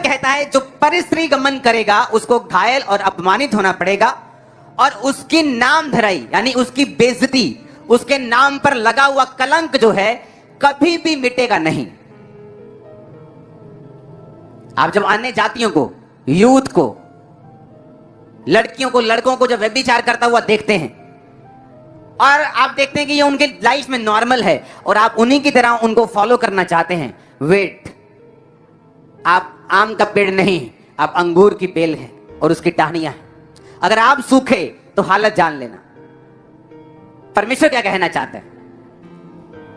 कहता है जो परस्त्री गमन करेगा उसको घायल और अपमानित होना पड़ेगा, और उसकी नाम धराई यानी उसकी बेइज्जती, उसके नाम पर लगा हुआ कलंक जो है कभी भी मिटेगा नहीं। आप जब अन्य जातियों को, यूथ को, लड़कियों को, लड़कों को जब व्यभिचार करता हुआ देखते हैं और आप देखते हैं कि ये उनके लाइफ में नॉर्मल है और आप उन्हीं की तरह उनको फॉलो करना चाहते हैं, वेट, आप आम का पेड़ नहीं, आप अंगूर की बेल हैं और उसकी टहनियां हैं। अगर आप सूखे तो हालत जान लेना। परमेश्वर क्या कहना चाहता है?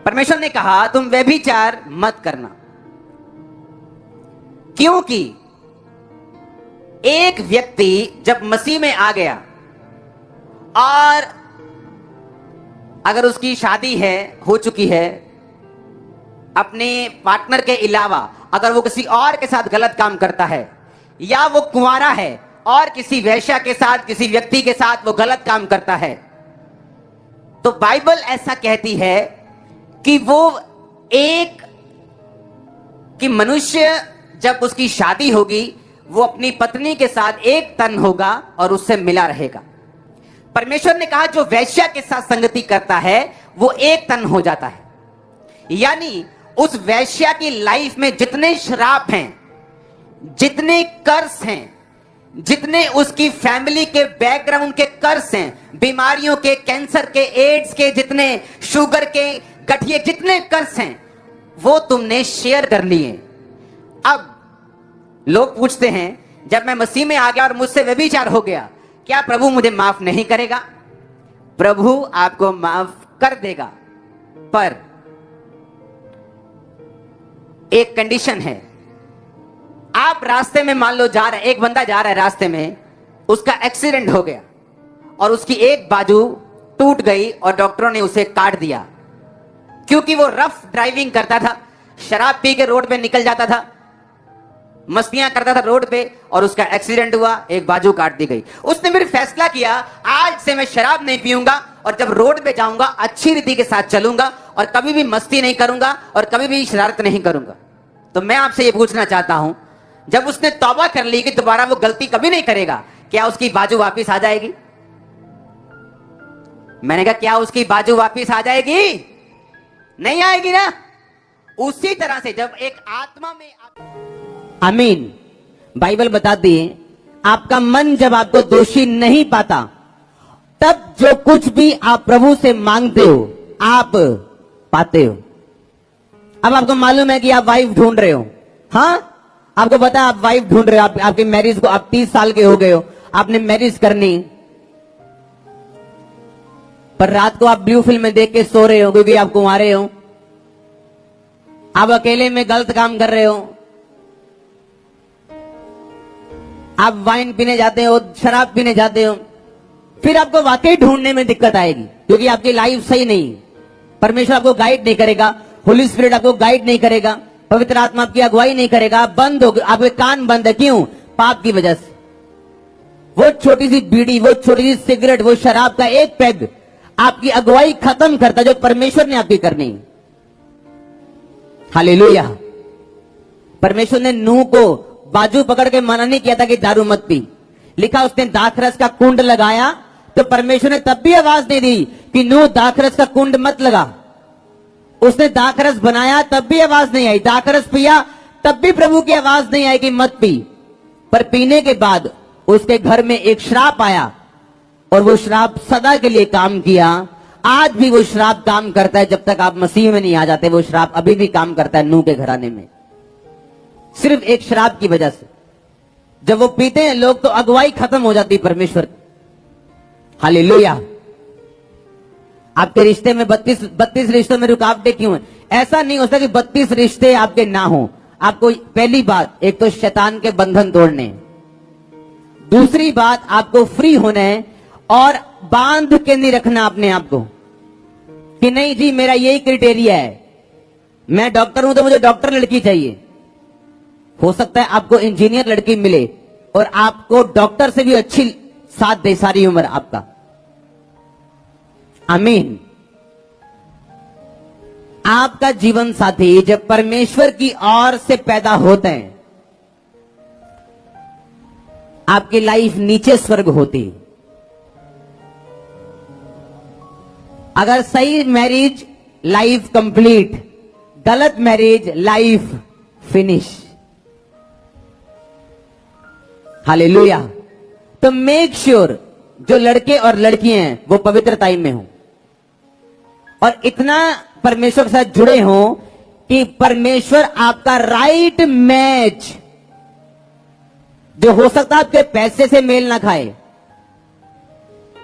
परमेश्वर ने कहा तुम व्यभिचार मत करना, क्योंकि एक व्यक्ति जब मसीह में आ गया और अगर उसकी शादी है, हो चुकी है, अपने पार्टनर के अलावा अगर वो किसी और के साथ गलत काम करता है, या वो कुंवारा है और किसी वेश्या के साथ, किसी व्यक्ति के साथ वो गलत काम करता है, तो बाइबल ऐसा कहती है कि वो एक कि मनुष्य जब उसकी शादी होगी वो अपनी पत्नी के साथ एक तन होगा और उससे मिला रहेगा। परमेश्वर ने कहा जो वेश्या के साथ संगति करता है वो एक तन हो जाता है, यानी उस वेश्या की लाइफ में जितने श्राप हैं, जितने कर्स हैं, जितने उसकी फैमिली के बैकग्राउंड के कर्स हैं, बीमारियों के, कैंसर के, एड्स के, जितने शुगर के, गठिए, जितने कर्स हैं वो तुमने शेयर कर लिए। अब लोग पूछते हैं जब मैं मसीह में आ गया और मुझसे व्यभिचार हो गया, क्या प्रभु मुझे माफ नहीं करेगा? प्रभु आपको माफ कर देगा, पर एक कंडीशन है। आप रास्ते में मान लो जा रहे, एक बंदा जा रहा है रास्ते में, उसका एक्सीडेंट हो गया और उसकी एक बाजू टूट गई और डॉक्टरों ने उसे काट दिया, क्योंकि वो रफ ड्राइविंग करता था, शराब पी के रोड पे निकल जाता था, मस्तियां करता था रोड पे, और उसका एक्सीडेंट हुआ, एक बाजू काट दी गई। उसने फिर फैसला किया आज से मैं शराब नहीं पीऊंगा और जब रोड पे जाऊंगा अच्छी रीति के साथ चलूंगा और कभी भी मस्ती नहीं करूंगा और कभी भी शरारत नहीं करूंगा। तो मैं आपसे ये पूछना चाहता हूं, जब उसने तौबा कर ली कि दोबारा वो गलती कभी नहीं करेगा, क्या उसकी बाजू वापिस आ जाएगी? मैंने कहा क्या उसकी बाजू वापिस आ जाएगी? नहीं आएगी ना। उसी तरह से जब एक आत्मा में आमीन, बाइबल बताती है आपका मन जब आपको दोषी नहीं पाता तब जो कुछ भी आप प्रभु से मांगते हो आप पाते हो। अब आपको मालूम है कि आप वाइफ ढूंढ रहे हो, हाँ, आपको पता है आप वाइफ ढूंढ रहे हो, आपकी मैरिज को, आप 30 साल के हो गए हो, आपने मैरिज करनी, पर रात को आप ब्लू फिल्म देख के सो रहे हो क्योंकि आप कुंवारे हो, आप अकेले में गलत काम कर रहे हो, आप वाइन पीने जाते हो, शराब पीने जाते हो, फिर आपको वाकई ढूंढने में दिक्कत आएगी क्योंकि आपकी लाइफ सही नहीं। परमेश्वर आपको गाइड नहीं करेगा, होली स्पिरिट आपको गाइड नहीं करेगा, पवित्र आत्मा आपकी अगुवाई नहीं करेगा, बंद हो, आपके कान बंद है। क्यों? पाप की वजह से। वो छोटी सी बीड़ी, वो छोटी सी सिगरेट, वो शराब का एक पैग आपकी अगुवाई खत्म करता जो परमेश्वर ने आपकी करनी। हालेलुया। परमेश्वर ने नूह को बाजू पकड़ के मना नहीं किया था कि दारू मत पी, लिखा उसने दाखरस का कुंड लगाया तो परमेश्वर ने तब भी आवाज नहीं दी कि नूह दाखरस का कुंड मत लगा। उसने दाखरस बनाया तब भी आवाज नहीं आई, दाखरस पिया तब भी प्रभु की आवाज नहीं आई कि मत पी। पर पीने के बाद उसके घर में एक श्राप आया और वो श्राप सदा के लिए काम किया। आज भी वो श्राप काम करता है, जब तक आप मसीह में नहीं आ जाते वो श्राप अभी भी काम करता है नूह के घराने में, सिर्फ एक श्राप की वजह से। जब वो पीते हैं लोग तो अगुवाई खत्म हो जाती परमेश्वर। हालेलुया। आपके रिश्ते में 32 रिश्तों में रुकावटें क्यों है? ऐसा नहीं होता कि 32 रिश्ते आपके ना हो। आपको पहली बात, एक तो शैतान के बंधन तोड़ने, दूसरी बात आपको फ्री होना है और बांध के नहीं रखना अपने आप को कि नहीं जी मेरा यही क्राइटेरिया है, मैं डॉक्टर हूं तो मुझे डॉक्टर लड़की चाहिए। हो सकता है आपको इंजीनियर लड़की मिले और आपको डॉक्टर से भी अच्छी साथ दे सारी उम्र आपका। आमीन। आपका जीवन साथी जब परमेश्वर की ओर से पैदा होते हैं आपकी लाइफ नीचे स्वर्ग होती। अगर सही मैरिज लाइफ कंप्लीट, गलत मैरिज लाइफ फिनिश। हालेलुया। तो मेक श्योर जो लड़के और लड़कियां हैं वो पवित्रता में हो और इतना परमेश्वर के साथ जुड़े हो कि परमेश्वर आपका राइट मैच, जो हो सकता है आपके पैसे से मेल ना खाए,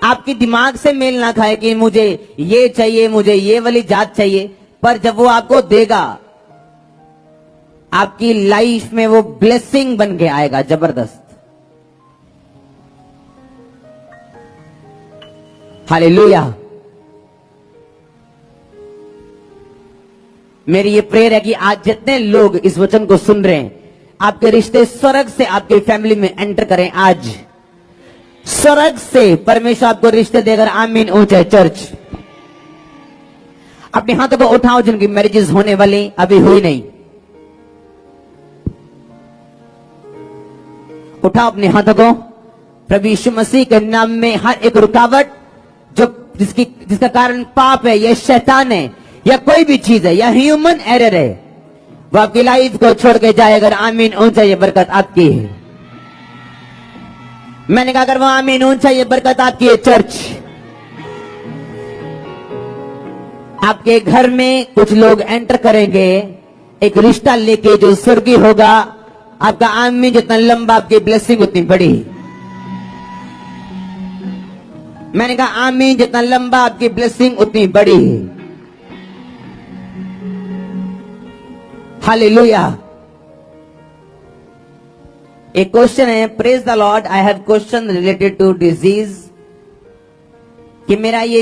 आपकी दिमाग से मेल ना खाए कि मुझे ये चाहिए, मुझे ये वाली जात चाहिए, पर जब वो आपको देगा आपकी लाइफ में वो ब्लेसिंग बन के आएगा जबरदस्त। हालेलुया। मेरी ये प्रेयर है कि आज जितने लोग इस वचन को सुन रहे हैं, आपके रिश्ते स्वर्ग से आपके फैमिली में एंटर करें। आज स्वर्ग से परमेश्वर आपको रिश्ते देकर आमीन ऊंचे। चर्च अपने हाथों को उठाओ जिनकी मैरिजेस होने वाली अभी हुई नहीं, उठाओ अपने हाथों को। प्रभु यीशु मसीह के नाम में हर एक रुकावट जो जिसका कारण पाप है या शैतान है या कोई भी चीज है या ह्यूमन एरर है, वो आपकी लाइफ को छोड़ के जाए। अगर आमीन ऊंचा, ये बरकत आपकी है। मैंने कहा अगर वो आमीन ऊंचा, ये बरकत आपकी है। चर्च आपके घर में कुछ लोग एंटर करेंगे एक रिश्ता लेके जो स्वर्गीय होगा। आपका आमीन जितना लंबा, आपकी ब्लेसिंग उतनी बड़ी। मैंने कहा आमीन जितना लंबा, आपकी ब्लेसिंग उतनी बड़ी है। हालेलुया। एक क्वेश्चन है, praise the lord, I have question related to disease. कि मेरा ये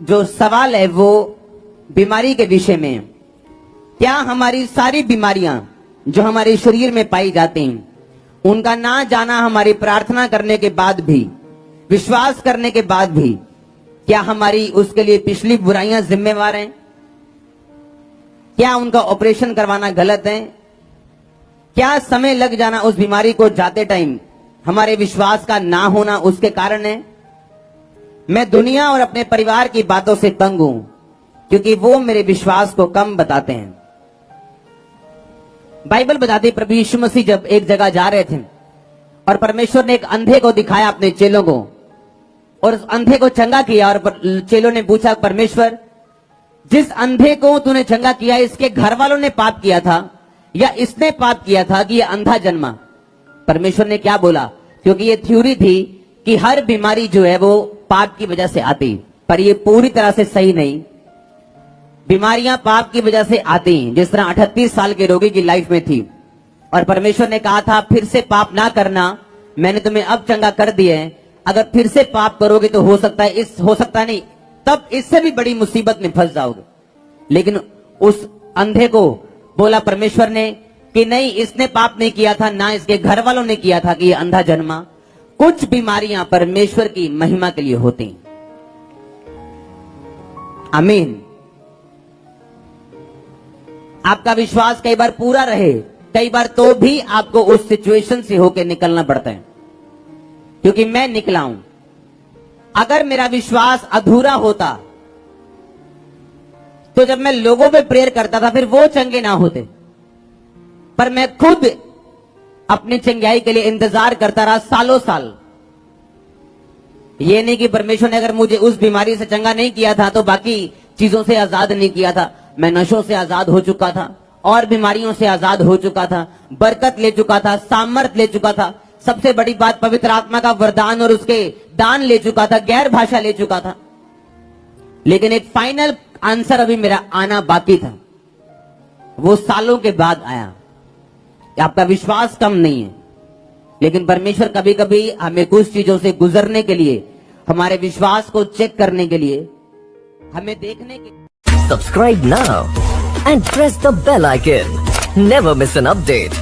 जो सवाल है वो बीमारी के विषय में। क्या हमारी सारी बीमारियां जो हमारे शरीर में पाई जाती हैं, उनका ना जाना हमारी प्रार्थना करने के बाद भी, विश्वास करने के बाद भी, क्या हमारी उसके लिए पिछली बुराइयां जिम्मेवार हैं? क्या उनका ऑपरेशन करवाना गलत है? क्या समय लग जाना उस बीमारी को जाते टाइम हमारे विश्वास का ना होना उसके कारण है? मैं दुनिया और अपने परिवार की बातों से तंग हूं क्योंकि वो मेरे विश्वास को कम बताते हैं। बाइबल बताती प्रभु यीशु मसीह जब एक जगह जा रहे थे और परमेश्वर ने एक अंधे को दिखाया अपने चेलों को, और उस अंधे को चंगा किया, और चेलों ने पूछा परमेश्वर, जिस अंधे को तूने चंगा किया इसके घर वालों ने पाप किया था या इसने पाप किया था कि ये अंधा जन्मा? परमेश्वर ने क्या बोला? क्योंकि ये थ्योरी थी कि हर बीमारी जो है वो पाप की वजह से आती, पर ये पूरी तरह से सही नहीं। बीमारियां पाप की वजह से आती हैं, जिस तरह 38 साल के रोगी की लाइफ में थी, और परमेश्वर ने कहा था फिर से पाप ना करना, मैंने तुम्हें अब चंगा कर दिया है, अगर फिर से पाप करोगे तो हो सकता नहीं, तब इससे भी बड़ी मुसीबत में फंस जाओगे। लेकिन उस अंधे को बोला परमेश्वर ने कि नहीं, इसने पाप नहीं किया था, ना इसके घर वालों ने किया था कि ये अंधा जन्मा। कुछ बीमारियां परमेश्वर की महिमा के लिए होती। आमीन। आपका विश्वास कई बार पूरा रहे, कई बार तो भी आपको उस सिचुएशन से होकर निकलना पड़ता है, क्योंकि मैं निकला हूं। अगर मेरा विश्वास अधूरा होता तो जब मैं लोगों पे प्रेयर करता था फिर वो चंगे ना होते, पर मैं खुद अपनी चंगाई के लिए इंतजार करता रहा सालों साल। ये नहीं कि परमेश्वर ने अगर मुझे उस बीमारी से चंगा नहीं किया था तो बाकी चीजों से आजाद नहीं किया था। मैं नशों से आजाद हो चुका था और बीमारियों से आजाद हो चुका था, बरकत ले चुका था, सामर्थ ले चुका था, सबसे बड़ी बात पवित्र आत्मा का वरदान और उसके दान ले चुका था, गैर भाषा ले चुका था। लेकिन एक फाइनल आंसर अभी मेरा आना बाकी था, वो सालों के बाद आया। आपका विश्वास कम नहीं है, लेकिन परमेश्वर कभी कभी हमें कुछ चीजों से गुजरने के लिए, हमारे विश्वास को चेक करने के लिए, हमें देखने के। Subscribe now and press the bell icon. Never miss an update.